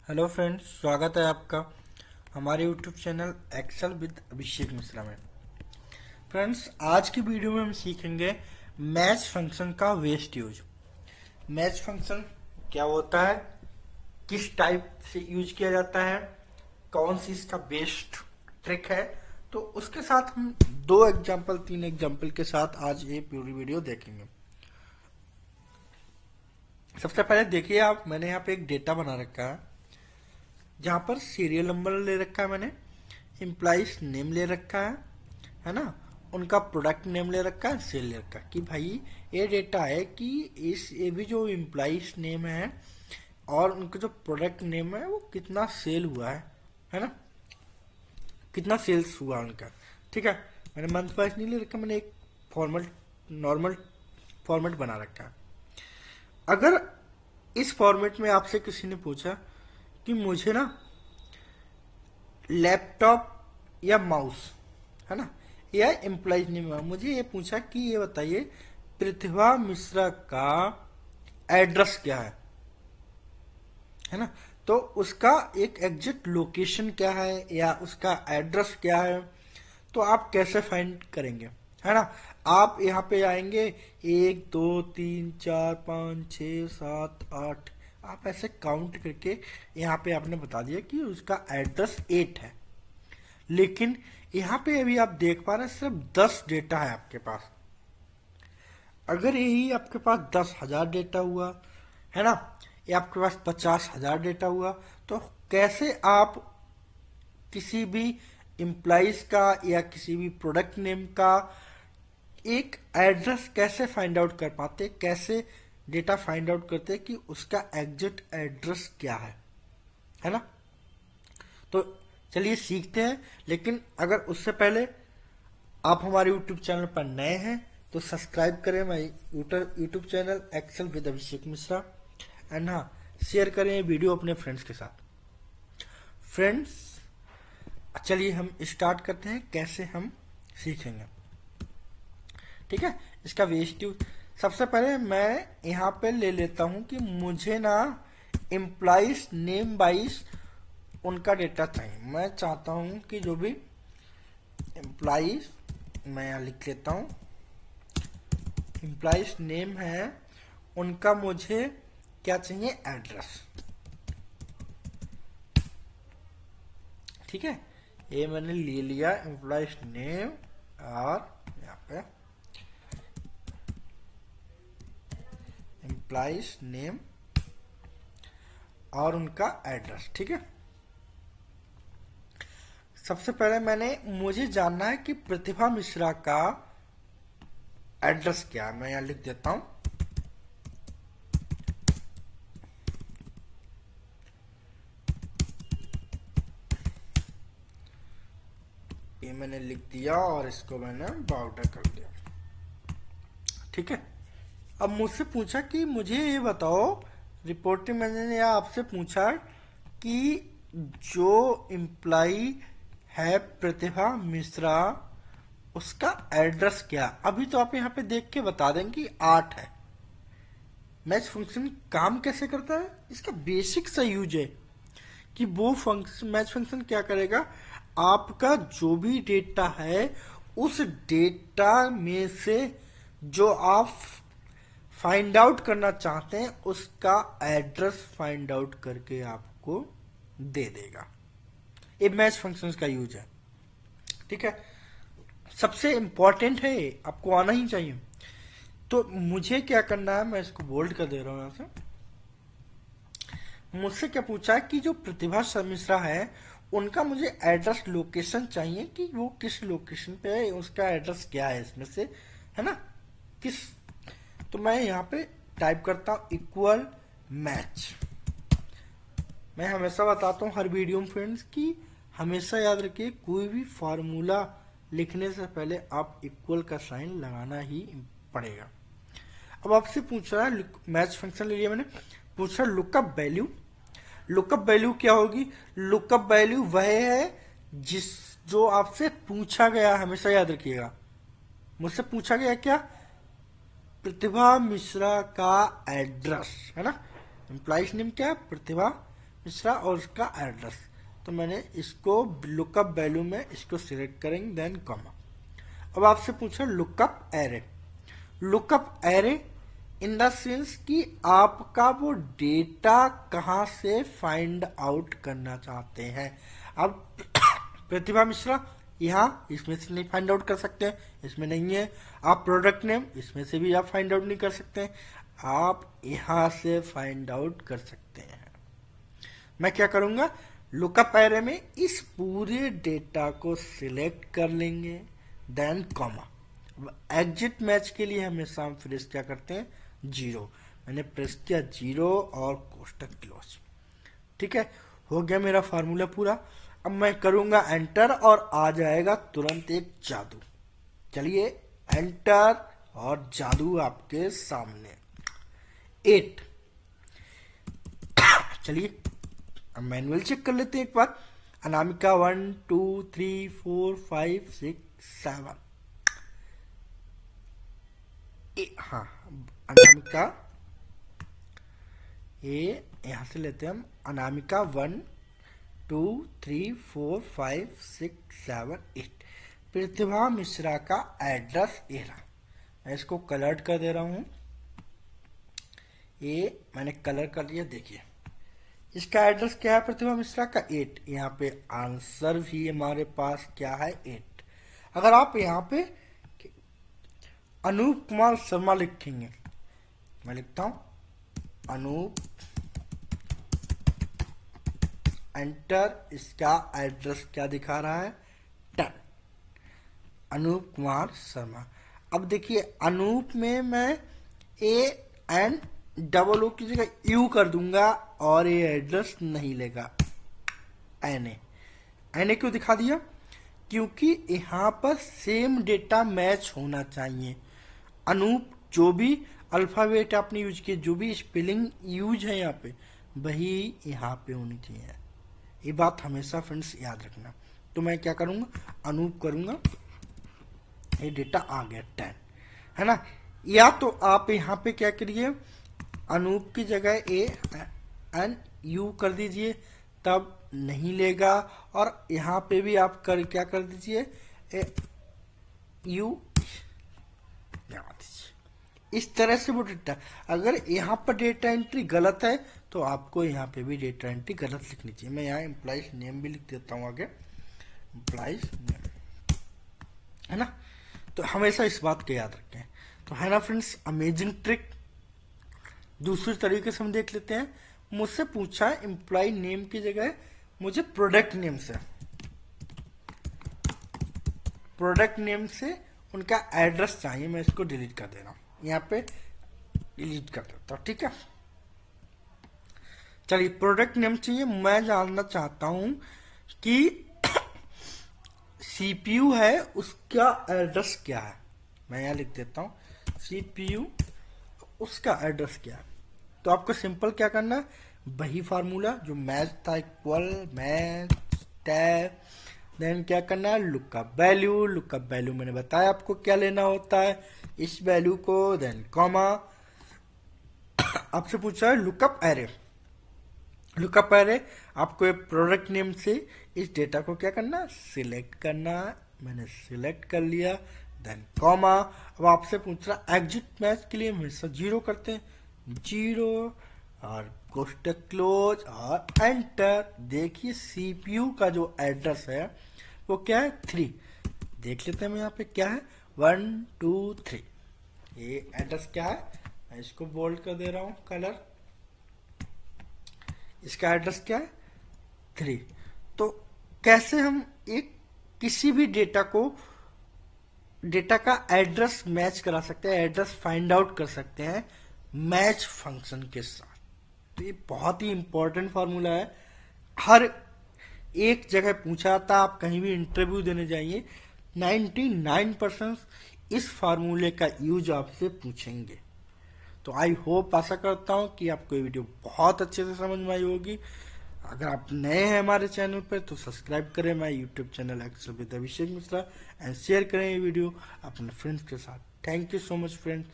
Hello friends, स्वागत है आपका हमारे YouTube channel Excel with Abhishek Mishra में। फ्रेंड्स, आज की वीडियो में हम सीखेंगे मैच फंक्शन का वेस्ट यूज। मैच फंक्शन क्या होता है, किस टाइप से यूज किया जाता है, कौन सी इसका बेस्ट ट्रिक है, तो उसके साथ हम तीन एग्जाम्पल के साथ आज ये पूरी वीडियो देखेंगे। सबसे पहले देखिए आप, मैंने यहाँ पे एक डेटा बना रखा है जहां पर सीरियल नंबर ले रखा है, मैंने एम्प्लॉइज नेम ले रखा है ना, उनका प्रोडक्ट नेम ले रखा है, सेल ले रखा है कि भाई ये डेटा है कि ये भी जो एम्प्लॉइज नेम है और उनका जो प्रोडक्ट नेम है वो कितना सेल हुआ है ना, कितना सेल्स हुआ उनका। ठीक है, मैंने मंथ वाइज नहीं ले रखा, मैंने एक फॉर्मल नॉर्मल फॉर्मेट बना रखा है। अगर इस फॉर्मेट में आपसे किसी ने पूछा कि मुझे ना लैपटॉप या माउस, है ना, या एम्प्लॉइज नेम, मुझे ये पूछा कि ये बताइए प्रतिभा मिश्रा का एड्रेस क्या है ना, तो उसका एक एग्जैक्ट लोकेशन क्या है या उसका एड्रेस क्या है, तो आप कैसे फाइंड करेंगे, है ना। आप यहाँ पे आएंगे 1 2 3 4 5 6 7 8, आप ऐसे काउंट करके यहाँ पे आपने बता दिया कि उसका एड्रेस 8 है। लेकिन यहाँ पे अभी आप देख पा रहे हैं सिर्फ 10 डेटा है आपके पास। अगर यही आपके पास 10,000 डेटा हुआ, है ना, या आपके पास 50,000 डेटा हुआ, तो कैसे आप किसी भी एम्प्लॉइज का या किसी भी प्रोडक्ट नेम का एक एड्रेस कैसे फाइंड आउट कर पाते, कैसे डेटा फाइंड आउट करते कि उसका एग्जैक्ट एड्रेस क्या है ना। तो चलिए सीखते हैं, लेकिन अगर उससे पहले आप हमारे यूट्यूब चैनल पर नए हैं तो सब्सक्राइब करें हमारे YouTube channel Excel with Abhishek Mishra, and हाँ, शेयर करें ये वीडियो अपने फ्रेंड्स के साथ। फ्रेंड्स, चलिए हम स्टार्ट करते हैं कैसे हम सीखेंगे। ठीक है, इसका वेस्ट यूज सबसे पहले मैं यहाँ पे ले लेता हूँ कि मुझे ना एम्प्लॉइज नेम वाइज उनका डेटा चाहिए। मैं चाहता हूँ कि जो भी एम्प्लॉइज, मैं यहाँ लिख लेता हूँ एम्प्लॉइज नेम है उनका मुझे क्या चाहिए, एड्रेस। ठीक है, ये मैंने ले लिया एम्प्लॉइज नेम और यहाँ पे एम्प्लॉइज नेम और उनका एड्रेस। ठीक है, सबसे पहले मुझे जानना है कि प्रतिभा मिश्रा का एड्रेस क्या है। मैं यहां लिख देता हूं ये मैंने लिख दिया और इसको मैंने बॉर्डर कर दिया। ठीक है, अब मुझसे पूछा कि मुझे ये बताओ, रिपोर्टिंग मैनेजर ने आपसे पूछा कि जो एम्प्लाई है प्रतिभा मिश्रा उसका एड्रेस क्या। अभी तो आप यहाँ पे देख के बता देंगे कि 8 है। मैच फंक्शन काम कैसे करता है, इसका बेसिक सा यूज है कि वो फंक्शन मैच फंक्शन क्या करेगा, आपका जो भी डेटा है उस डेटा में से जो आप फाइंड आउट करना चाहते हैं उसका एड्रेस फाइंड आउट करके आपको दे देगा। ये मैच फंक्शंस का यूज है। ठीक है, सबसे इंपॉर्टेंट है, आपको आना ही चाहिए। तो मुझे क्या करना है, मैं इसको बोल्ड कर दे रहा हूं यहां से। मुझसे क्या पूछा है कि जो प्रतिभा मिश्रा है उनका मुझे एड्रेस लोकेशन चाहिए कि वो किस लोकेशन पे है, उसका एड्रेस क्या है इसमें से, है ना, किस। तो मैं यहाँ पे टाइप करता हूं इक्वल मैच। मैं हमेशा बताता हूँ हर वीडियो में फ्रेंड्स कि हमेशा याद रखिए कोई भी फार्मूला लिखने से पहले आप इक्वल का साइन लगाना ही पड़ेगा। अब आपसे पूछ रहा है, मैच फंक्शन ले लिया मैंने, पूछ रहा लुकअप वैल्यू। लुकअप वैल्यू क्या होगी, लुकअप वैल्यू वह है जो आपसे पूछा गया, हमेशा याद रखिएगा। मुझसे पूछा गया क्या, प्रतिभा मिश्रा का एड्रेस, है ना। एम्प्लॉइज नेम क्या है, प्रतिभा मिश्रा और उसका एड्रेस। तो मैंने इसको लुकअप वैल्यू में इसको सिलेक्ट करेंगे, देन कॉमा। अब आपसे पूछा lookup array. Lookup array in the sense कि आपका वो डेटा कहां से फाइंड आउट करना चाहते हैं। अब प्रतिभा मिश्रा यहाँ इसमें से नहीं फाइंड आउट कर सकते हैं, इसमें नहीं है। आप प्रोडक्ट नेम इसमें से भी आप फाइंड आउट नहीं कर सकते हैं, आप यहां से फाइंड आउट कर सकते हैं। मैं क्या करूंगा, लुकअप एरे में इस पूरे डेटा को सिलेक्ट कर लेंगे, देन कॉमा। एग्जिट मैच के लिए हमेशा हम फिर क्या करते हैं, 0। मैंने प्रेस किया 0 और कोष्टक क्लोज। ठीक है, हो गया मेरा फार्मूला पूरा। अब मैं करूंगा एंटर और आ जाएगा तुरंत एक जादू। चलिए एंटर और जादू आपके सामने 8। चलिए अब मैनुअल चेक कर लेते हैं एक बार। अनामिका 1 2 3 4 5 6 7। हाँ, अनामिका ये यहां से लेते हैं हम। अनामिका 1 2 3 4 5 6 7 8। प्रतिभा मिश्रा का एड्रेस ये रहा। मैं इसको कलर्ड कर दे रहा हूं। ये मैंने कलर कर लिया। देखिए इसका एड्रेस क्या है, प्रतिभा मिश्रा का 8। यहाँ पे आंसर भी हमारे पास क्या है, 8। अगर आप यहाँ पे अनूप कुमार शर्मा लिखेंगे, मैं लिखता हूं अनूप, एंटर, इसका एड्रेस क्या दिखा रहा है, 10। अनूप कुमार शर्मा। अब देखिए अनूप में मैं ANOO की जगह यू कर दूंगा और ये एड्रेस नहीं लेगा। NA क्यों दिखा दिया, क्योंकि यहां पर सेम डेटा मैच होना चाहिए। अनूप जो भी अल्फाबेट आपने यूज किया, जो भी स्पेलिंग यूज है यहाँ पे, वही यहाँ पे होनी चाहिए। ये बात हमेशा फ्रेंड्स याद रखना। तो मैं क्या करूंगा, अनूप करूंगा, ये डेटा आ गया 10, है ना। या तो आप यहाँ पे क्या करिए, अनूप की जगह ANU कर दीजिए, तब नहीं लेगा। और यहाँ पे भी आप क्या कर दीजिए, यू लगा दीजिए। इस तरह से वो डेटा, अगर यहाँ पर डेटा एंट्री गलत है तो आपको यहाँ पे भी डेटा एंट्री गलत लिखनी चाहिए। मैं यहाँ एम्प्लॉइज नेम भी लिख देता हूँ आगे, एम्प्लॉइज नेम, है ना। तो हमेशा इस बात को याद रखें। तो है ना फ्रेंड्स, अमेजिंग ट्रिक। दूसरी तरीके से हम देख लेते हैं। मुझसे पूछा है एम्प्लॉय नेम की जगह मुझे प्रोडक्ट नेम से उनका एड्रेस चाहिए। मैं इसको डिलीट कर दे रहा हूं, यहाँ पे डिलीट कर देता हूं। ठीक है, चलिए प्रोडक्ट नेम चाहिए। मैं जानना चाहता हूं कि CPU है उसका एड्रेस क्या है। मैं यहाँ लिख देता हूं CPU, उसका एड्रेस क्या है। तो आपको सिंपल क्या करना है, वही फार्मूला जो मैच था, इक्वल मैच टैब, देन क्या करना है, लुकअप वैल्यू। लुकअप वैल्यू मैंने बताया आपको क्या लेना होता है, इस वैल्यू को, देन कॉमा। आपसे पूछा है लुकअप एरे। लुकअप एरे आपको एक प्रोडक्ट नेम से इस डेटा को क्या करना, सिलेक्ट करना। मैंने सिलेक्ट कर लिया, देन कॉमा। अब आपसे पूछ रहा एग्जिट मैच के लिए हमेशा 0 करते हैं, 0 और कोष्टक क्लोज और एंटर। देखिए CPU का जो एड्रेस है वो क्या है, 3। देख लेते हैं मैं यहाँ पे क्या है, 1 2 3। ये एड्रेस क्या है, मैं इसको बोल्ड कर दे रहा हूं कलर। इसका एड्रेस क्या है, 3। तो कैसे हम एक किसी भी डेटा का एड्रेस मैच करा सकते हैं, एड्रेस फाइंड आउट कर सकते हैं मैच फंक्शन के साथ। तो ये बहुत ही इंपॉर्टेंट फार्मूला है, हर एक जगह पूछा था। आप कहीं भी इंटरव्यू देने जाइए, 99% इस फार्मूले का यूज आपसे पूछेंगे। तो आई होप, आशा करता हूं कि आपको ये वीडियो बहुत अच्छे से समझ में आई होगी। अगर आप नए हैं हमारे चैनल पर तो सब्सक्राइब करें my YouTube channel Excel with Abhishek Mishra, and share करें ये वीडियो अपने फ्रेंड्स के साथ। Thank you so much friends.